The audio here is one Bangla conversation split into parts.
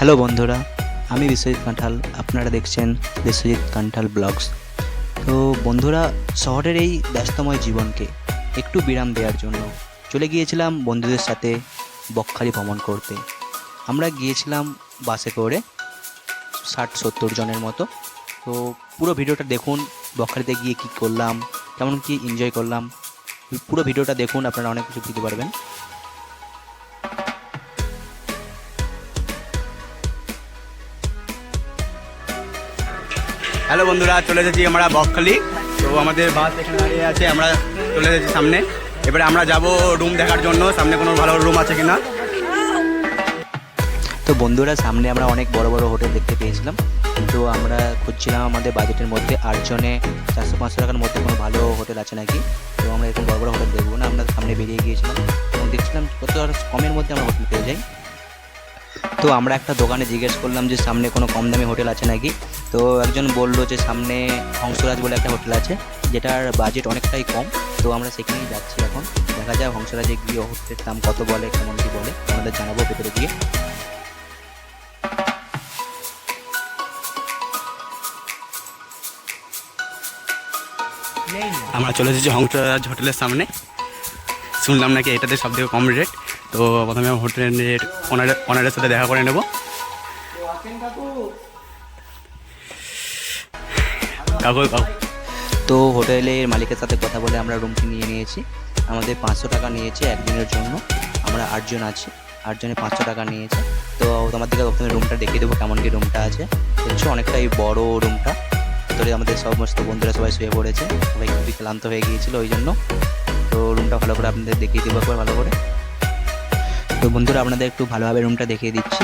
হ্যালো বন্ধুরা, আমি বিশ্বজিৎ কাঁঠাল। আপনারা দেখছেন বিশ্বজিৎ কাঁঠাল ব্লগস। তো বন্ধুরা, শহরের এই ব্যস্তময় জীবনকে একটু বিরাম দেওয়ার জন্য চলে গিয়েছিলাম বন্ধুদের সাথে বকখালি ভ্রমণ করতে। আমরা গিয়েছিলাম বাসে করে 60-70 জনের মতো। তো পুরো ভিডিওটা দেখুন, বকখালিতে গিয়ে কী করলাম, কেমন কি এনজয় করলাম। পুরো ভিডিওটা দেখুন, আপনারা অনেক কিছু বুঝতে পারবেন। হ্যালো বন্ধুরা, চলে এসেছি আমরা বকখালি। তো আমাদের বাস এখানে দাঁড়িয়ে আছে, আমরা চলে এসেছি সামনে। এবারে আমরা যাব রুম দেখার জন্য, সামনে কোনো ভালো রুম আছে কিনা। তো বন্ধুরা, সামনে আমরা অনেক বড় বড় হোটেল দেখতে পেয়েছিলাম, কিন্তু আমরা খুঁজছিলাম আমাদের বাজেটের মধ্যে 8 জনে 400-500 টাকার মধ্যে কোনো ভালো হোটেল আছে নাকি। তো আমরা এরকম বড় বড় হোটেল দেখবো না, আমরা সামনে বেরিয়ে গিয়েছিলাম এবং দেখছিলাম কত কমের মধ্যে আমরা হোটেল পেয়ে যাই। তো আমরা একটা দোকানে জিজ্ঞেস করলাম যে সামনে কোনো কম দামি হোটেল আছে নাকি। তো একজন বললো যে সামনে হংসরাজ বলে একটা হোটেল আছে, যেটার বাজেট অনেকটাই কম। তো আমরা সেখানেই যাচ্ছি এখন। দেখা যায় হংসরাজে গিয়ে হোটেলের দাম কত বলে, কেমন কী বলে, আমাদের জানাবো ভেতরে গিয়ে। আমরা চলে এসেছি হংসরাজ হোটেলের সামনে। শুনলাম নাকি এটাতে সব থেকে কম রেট। তো প্রথমে হোটেলের রেট ওনারের সাথে দেখা করে নেব। কাকু তো হোটেলের মালিকের সাথে কথা বলে আমরা রুমটি নিয়ে নিয়েছি। আমাদের 500 টাকা নিয়েছে একদিনের জন্য। আমরা 8 জন আছি, 8 জনে 500 টাকা নিয়েছে। তো তোমাদেরকে প্রথমে রুমটা দেখিয়ে দেবো কেমন কি রুমটা আছে। দেখছো অনেকটাই বড় রুমটা। ভিতরে আমাদের সমস্ত বন্ধুরা সবাই শুয়ে পড়েছে, সবাই খুবই ক্লান্ত হয়ে গিয়েছিল ওই জন্য। তো রুমটা ভালো করে আপনাদের দেখিয়ে দেবো একবার ভালো করে। তো বন্ধুরা, আপনাদের একটু ভালোভাবে রুমটা দেখিয়ে দিচ্ছি।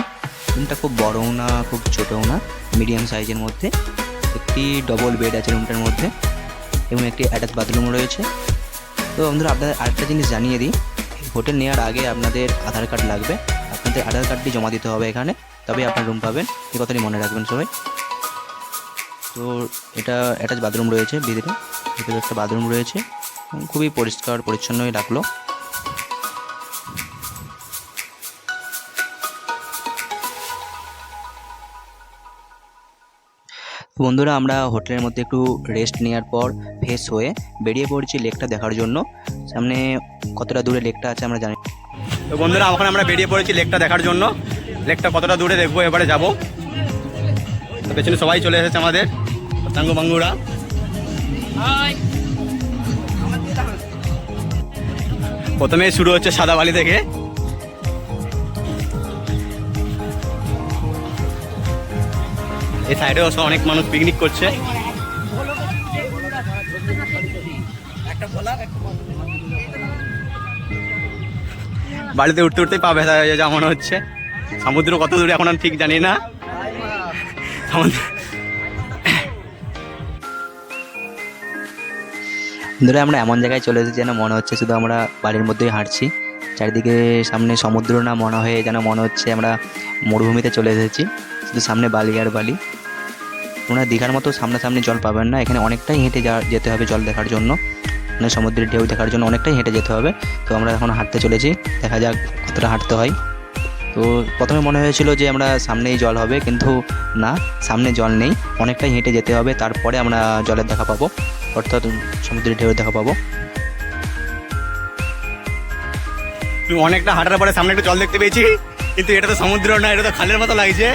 রুমটা খুব বড়ও না, খুব ছোটও না, মিডিয়াম সাইজের মধ্যে। একটি ডবল বেড আছে রুমটার মধ্যে এবং একটি অ্যাটাচ বাথরুম রয়েছে। তো বন্ধুরা, আপনাদের আরেকটা জিনিস জানিয়ে দিই, হোটেল নেওয়ার আগে আপনাদের আধার কার্ড লাগবে। আপনাদের আধার কার্ডটি জমা দিতে হবে এখানে, তবে আপনার রুম পাবেন। এই কথাটি মনে রাখবেন সবাই। তো এটা অ্যাটাচ বাথরুম রয়েছে, ভিতরে একটা বাথরুম রয়েছে, খুবই পরিষ্কার পরিচ্ছন্নই রাখলো। বন্ধুরা, আমরা হোটেলের মধ্যে একটু রেস্ট নেওয়ার পর ফ্রেশ হয়ে বেরিয়ে পড়ছি লেকটা দেখার জন্য। সামনে কতটা দূরে লেকটা আছে আমরা জানি। তো বন্ধুরা, এখন আমরা বেরিয়ে পড়েছি লেকটা দেখার জন্য। লেকটা কতটা দূরে দেখবো, এবারে যাব। তো পেছনে সবাই চলে এসেছে আমাদের সাঙ্গ বাঙ্গুরা। প্রথমে শুরু হচ্ছে সাদা বালি থেকে। এই সাইডেও অনেক মানুষ পিকনিক করছে। বাড়িতে উঠতে উঠতে পা ব্যথা হয়ে যা মনে হচ্ছে। সমুদ্র কত দূরে এখন আমি ঠিক জানি না। ধরে আমরা এমন জায়গায় চলে এসেছি যেন মনে হচ্ছে শুধু আমরা বাড়ির মধ্যেই হাঁটছি। চারিদিকে সামনে সমুদ্র না মনে হয়ে যেন মনে হচ্ছে আমরা মরুভূমিতে চলে এসেছি, শুধু সামনে বালি আর বালি। আপনারা দীঘার মতো সামনাসামনি জল পাবেন না, এখানে অনেকটাই হেঁটে যেতে হবে জল দেখার জন্য, মানে সমুদ্রের ঢেউ দেখার জন্য অনেকটাই হেঁটে যেতে হবে। তো আমরা এখন হাঁটতে চলেছি, দেখা যাক কতটা হাঁটতে হয়। তো প্রথমে মনে হয়েছিল যে আমরা সামনেই জল হবে, কিন্তু না, সামনে জল নেই, অনেকটাই হেঁটে যেতে হবে, তারপরে আমরা জলের দেখা পাবো, অর্থাৎ সমুদ্রের ঢেউয়ের দেখা পাবো। অনেকটা হাঁটার পরে সামনে একটা জল দেখতে পেয়েছি, কিন্তু এটা তো সমুদ্র না, এটা তো খালের মতো লাগছে।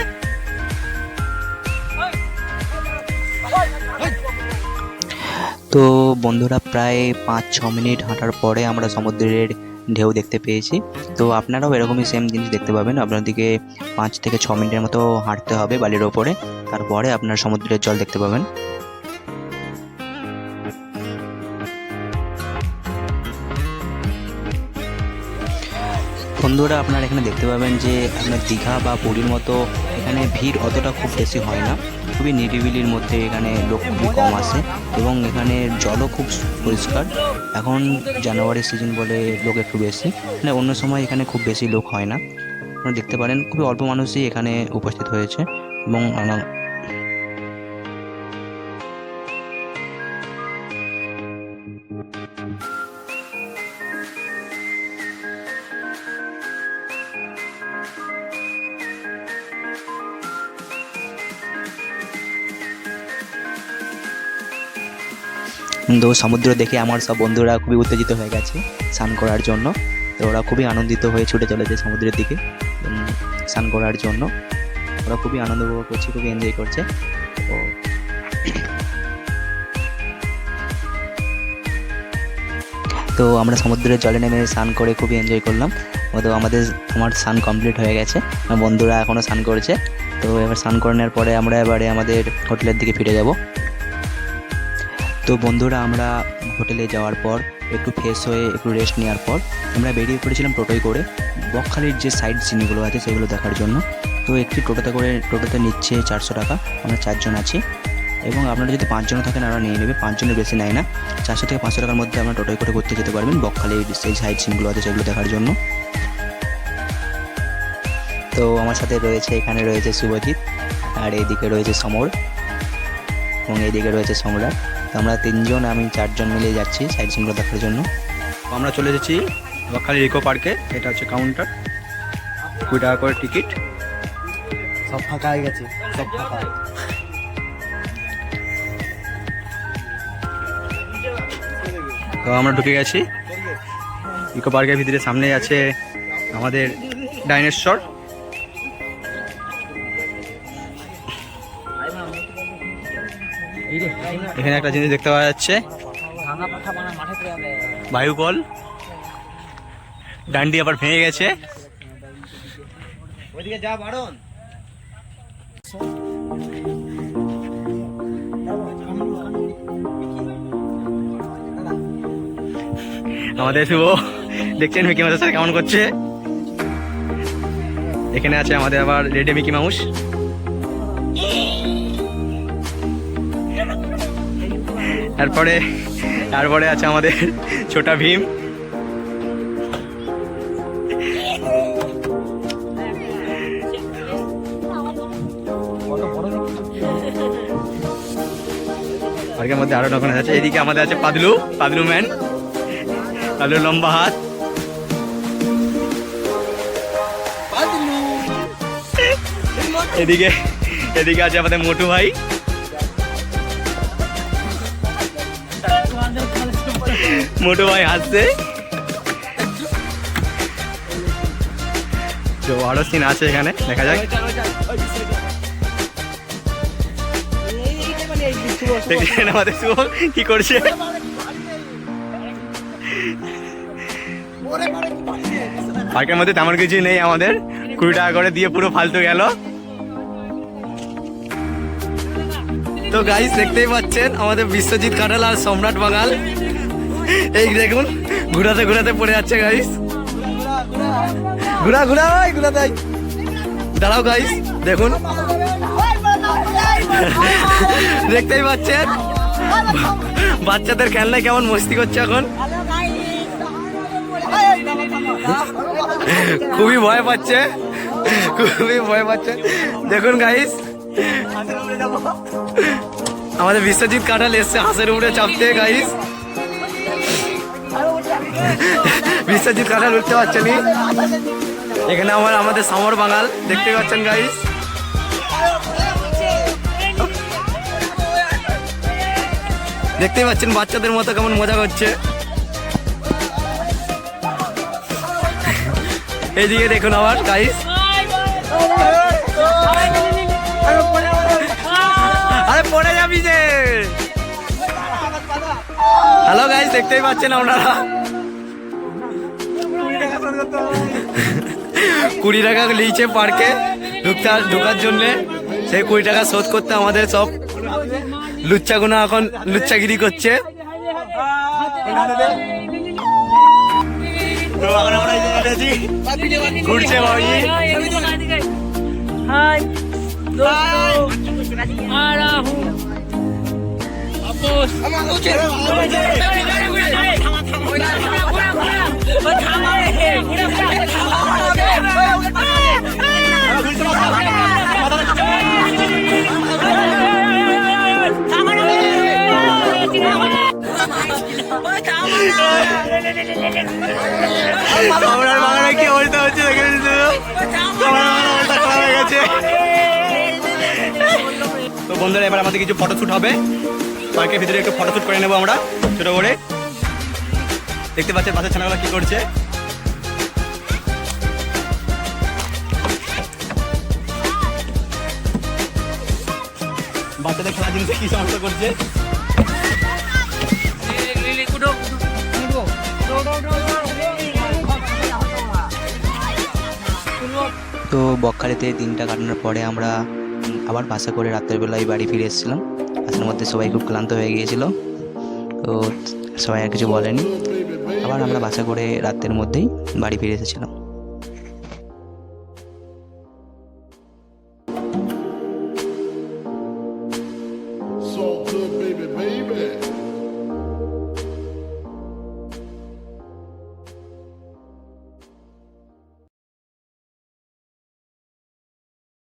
তো বন্ধুরা, প্রায় 5-6 মিনিট হাঁটার পরে আমরা সমুদ্রের ঢেউ দেখতে পেয়েছি। তো আপনারাও এরকমই সেম জিনিস দেখতে পাবেন। আপনাদেরকে 5 থেকে 6 মিনিটের মতো হাঁটতে হবে বালির ওপরে, তারপরে আপনার সমুদ্রের জল দেখতে পাবেন। বন্ধুরা, আপনারা এখানে দেখতে পাবেন যে আপনার দীঘা বা পুরীর মতো এখানে ভিড় অতটা খুব বেশি হয় না, খুবই নিরিবিলির মধ্যে এখানে লোক খুবই কম আসে এবং এখানে জলও খুব পরিষ্কার। এখন জানুয়ারি সিজন বলে লোক একটু বেশি, মানে অন্য সময় এখানে খুব বেশি লোক হয় না। আপনারা দেখতে পারেন খুবই অল্প মানুষই এখানে উপস্থিত হয়েছে এবং তো সমুদ্র দেখে আমার সব বন্ধুরা খুবই উত্তেজিত হয়ে গেছে স্নান করার জন্য। তো ওরা খুবই আনন্দিত হয়ে ছুটে চলেছে সমুদ্রের দিকে স্নান করার জন্য। ওরা খুবই আনন্দ উপভোগ করছে, খুবই এনজয় করছে। তো তো আমরা সমুদ্রের জলে নেমে স্নান করে খুবই এনজয় করলাম। তো আমার স্নান কমপ্লিট হয়ে গেছে, বন্ধুরা এখনও স্নান করেছে। তো এবার স্নান করে নেওয়ার পরে আমরা এবারে আমাদের হোটেলের দিকে ফিরে যাব। তো বন্ধুরা আমরা হোটেলে যাওয়ার পর একটু ফ্রেশ হয়ে একটু রেস্ট নেওয়ার পর আমরা বেরিয়ে পড়েছিলাম টোটোয় করে বকখালির যে সাইড সিনগুলো আছে সেগুলো দেখার জন্য। তো একটি টোটোতে নিচ্ছে 400 টাকা, আমরা 4 জন আছি। এবং আপনারা যদি 5 জন থাকেন আমরা নিয়ে নেবে, 5 জনের বেশি নেয় না। 400 থেকে 500 টাকার মধ্যে আপনারা টোটোয় করে ঘুরতে যেতে পারবেন বকখালির সেই সাইড সিনগুলো আছে সেগুলো দেখার জন্য। তো আমার সাথে এখানে রয়েছে শুভজিৎ, আর এইদিকে রয়েছে সমর, এবং এইদিকে রয়েছে সম্রাট। তো আমরা 3 জন, আমি 4 জন মিলে যাচ্ছি সাইড সিনগুলো দেখার জন্য। তো আমরা চলে এসেছি বকখালি ইকো পার্কে। এটা হচ্ছে কাউন্টার, 20 টাকা করে টিকিট। সব ফাঁকা হয়ে গেছে, সব ফাঁকা। তো আমরা ঢুকে গেছি ইকো পার্কের ভিতরে। সামনে আছে আমাদের ডাইনোসর। এখানে একটা জিনিস দেখতে পাওয়া যাচ্ছে, বায়ুকল। ডান্ডি আবার ভেঙে গেছে। ওইদিকে যা বারণ। আমাদের শুভ দেখছেন মিকি মাউসের সাথে কেমন করছে। এখানে আছে আমাদের আবার রেডি মিকি মাউস। তারপরে আছে আমাদের ছোটা ভীম। পার্কের মধ্যে আরো দোকান আছে। এদিকে আমাদের আছে পাদলু ম্যান, পাদলুর লম্বা হাত। এদিকে আছে আমাদের মোটু ভাই। মোটু ভাই হাসছে। তো আরো সিন আছে এখানে, দেখা যাক। দেখছেন আমাদের শুভ কি করছে। পার্কের মধ্যে তেমন কিছু নেই, আমাদের 20 টাকা করে দিয়ে পুরো ফালতু গেল। তো গাইস দেখতেই পাচ্ছেন আমাদের বিশ্বজিৎ কাঁঠাল আর সম্রাট বাঙাল, এই দেখুন ঘুরাতে পড়ে যাচ্ছে গাইস। ঘুরাতে দাঁড়াও গাইস, দেখুন দেখতেই পাচ্ছেন বাচ্চাদের খেলনায় কেমন মস্তি করছে এখন। খুবই ভয় পাচ্ছে। দেখুন গাইস, আমাদের বিশ্বজিৎ কাঁঠাল এসছে হাঁসের উপরে চাপতে গাইস। বিশ্বজিৎ কাঁঠাল উঠতে পারছেন। এখানে আমাদের সমর বাঙাল দেখতে পাচ্ছেন গাইস। দেখতেই পাচ্ছেন বাচ্চাদের মতো কেমন মজা করছে। এইদিকে দেখুন আবার গাইস, আরে পড়ে যাবি যে। হ্যালো গাইস, দেখতেই পাচ্ছেন আপনারা 20 টাকা নিয়েছে পার্কে ঢোকার জন্য। সেই 20 টাকা শোধ করতে আমাদের সব লুচ্চাগুনা এখন লুচ্চাগিরি করছে। ঘুরছে ভাই। আমরা বাগানে কি অবস্থা হচ্ছে দেখে গেছে। তো বন্ধুরা এবার আমাদের কিছু ফটোশুট হবে। পার্কের ভিতরে একটু ফটোশ্যুট করে নেবো আমরা ছোট করে। দেখতে পাচ্ছেন বাচ্চা ছানাগুলো কি করছে। বাচ্চাদের খেলার জিনিসে কি সমস্যা করছে। তো বকখালিতে দিনটা কাটানোর পরে আমরা আবার বাসে করে রাতের বেলায় বাড়ি ফিরে এসেছিলাম। বাসের মধ্যে সবাই খুব ক্লান্ত হয়ে গিয়েছিল, তো সবাই আর কিছু বলেনি। আবার আমরা বাসে করে রাতের মধ্যেই বাড়ি ফিরে এসেছিলাম।